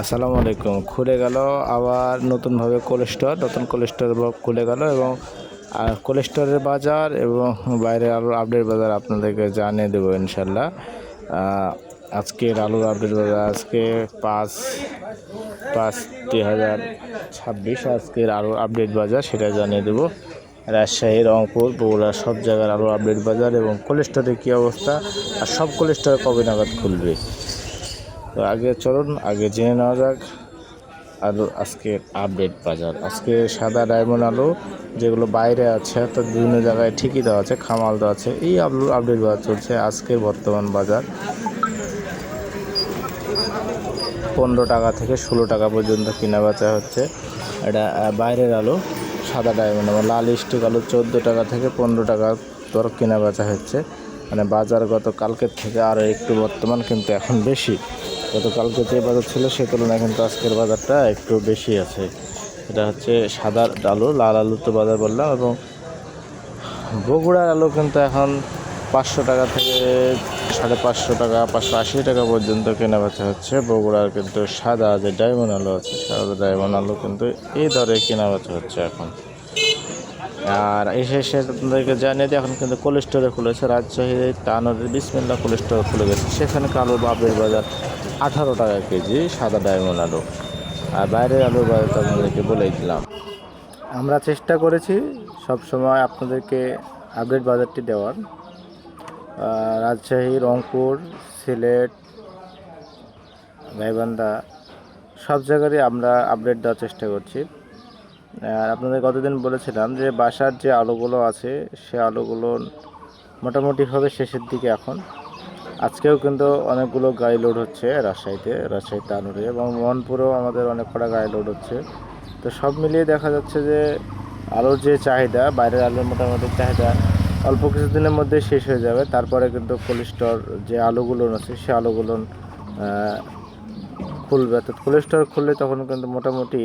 আসসালামু আলাইকুম। খুলে গেল আবার নতুনভাবে নতুন কোল্ড স্টোর খুলে গেল এবং কোল্ড স্টোরের বাজার এবং বাইরের আলুর আপডেট বাজার আপনাদেরকে জানিয়ে দেবো ইনশাল্লাহ। আজকের আলুর আপডেট বাজার আজকে 5/5/2026 আজকের আলুর আপডেট বাজার সেটা জানিয়ে দেবো। রাজশাহী, রংপুর, বগুড়া সব জায়গার আলুর আপডেট বাজার এবং কোল্ড স্টোরের কী অবস্থা আর সব কোল্ড স্টোরে কবে নাগাদ খুলবে। তো চলুন জেনে নেওয়া যাক আলু আজকের আপডেট বাজার। আজকে সাদা ডায়মন্ড আলু যেগুলো বাইরে আছে তো বিভিন্ন জায়গায় ঠিকই দেওয়া আছে, খামাল দেওয়া আছে, এই আলুর আপডেট বাজার চলছে। আজকের বর্তমান বাজার 15 টাকা থেকে 16 টাকা পর্যন্ত কেনা বেচা হচ্ছে। এটা বাইরের আলু সাদা ডায়মন্ড এবং লাল স্টিক আলু 14 টাকা থেকে 15 টাকা দর কেনা বেচা হচ্ছে। মানে বাজার কালকের থেকে আরও একটু বর্তমান কিন্তু এখন বেশি। গতকালকে যে বাজার ছিল সে তুলনায় কিন্তু আজকের বাজারটা একটু বেশি আছে। এটা হচ্ছে সাদা আলু, লাল আলু তো বাজার বললাম। এবং বগুড়ার আলু কিন্তু এখন 500 টাকা থেকে 550 টাকা, 580 টাকা পর্যন্ত কেনা বেচা হচ্ছে। বগুড়ার কিন্তু সাদা যে ডায়মন্ড আলু আছে, সাদা ডায়মন্ড আলু কিন্তু এই দরে কেনা বেচা হচ্ছে এখন। আর এসে আপনাদেরকে জানিয়ে দিই, এখন কিন্তু কোল্ড স্টোরে খুলেছে রাজশাহী তানোরের বিসমিল্লাহ কোল্ড স্টোর খুলে গেছে। সেখানে আলুর আপডেট বাজার 18 টাকা কেজি সাদা ডায়মন্ড আলু। আর বাইরের আলুর বাজার তো আপনাদেরকে বলেই দিলাম। আমরা চেষ্টা করেছি সবসময় আপনাদেরকে আপডেট বাজারটি দেওয়ার। রাজশাহী, রংপুর, সিলেট, গাইবান্ধা সব জায়গারই আমরা আপডেট দেওয়ার চেষ্টা করছি। আর আপনাদের কতদিন বলেছিলাম যে বাসার যে আলুগুলো আছে সে আলুগুলো মোটামুটিভাবে শেষের দিকে এখন। আজকেও কিন্তু অনেকগুলো গাড়ি লোড হচ্ছে রাজশাহী তানোরে এবং মোহনপুরেও আমাদের অনেক কটা গাড়ি লোড হচ্ছে। তো সব মিলিয়ে দেখা যাচ্ছে যে আলুর যে চাহিদা, বাইরের আলুর মোটামুটি চাহিদা অল্প কিছুদিনের মধ্যে শেষ হয়ে যাবে। তারপরে কিন্তু কোল্ড স্টোর যে আলুগুলো আছে সে আলুগুলো খুলবে। তো কোল্ড স্টোর খুললে তখন কিন্তু মোটামুটি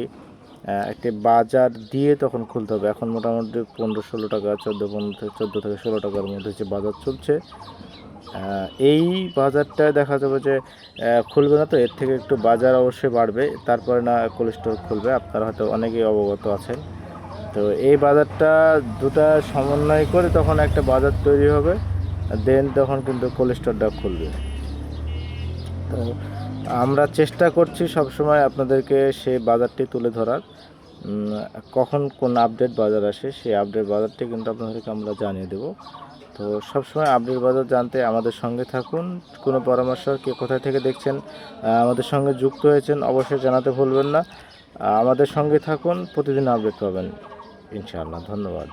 একটি বাজার দিয়ে তখন খুলতে হবে। এখন মোটামুটি 15-16 টাকা, 14 থেকে 16 টাকার মধ্যে যে বাজার চলছে, এই বাজারটায় দেখা যাবে যে খুলবে না। তো এর থেকে একটু বাজার অবশ্যই বাড়বে, তারপরে না কোল্ড স্টোর খুলবে। আপনারা হয়তো অনেকেই অবগত আছেন। তো এই বাজারটা দুটা সমন্বয় করে তখন একটা বাজার তৈরি হবে, দেন তখন কিন্তু কোল্ড স্টোরটা খুলবে। তো আমরা চেষ্টা করছি সবসময় আপনাদেরকে সেই বাজারটি তুলে ধরার। কখন কোন আপডেট বাজার আসে সেই আপডেট বাজারটি কিন্তু আপনাদেরকে আমরা জানিয়ে দেব। তো সবসময় আপডেট বাজার জানতে আমাদের সঙ্গে থাকুন। কোনো পরামর্শ কে কোথায় থেকে দেখছেন, আমাদের সঙ্গে যুক্ত হয়েছেন অবশ্যই জানাতে ভুলবেন না। আমাদের সঙ্গে থাকুন, প্রতিদিন আপডেট পাবেন ইনশাআল্লাহ। ধন্যবাদ।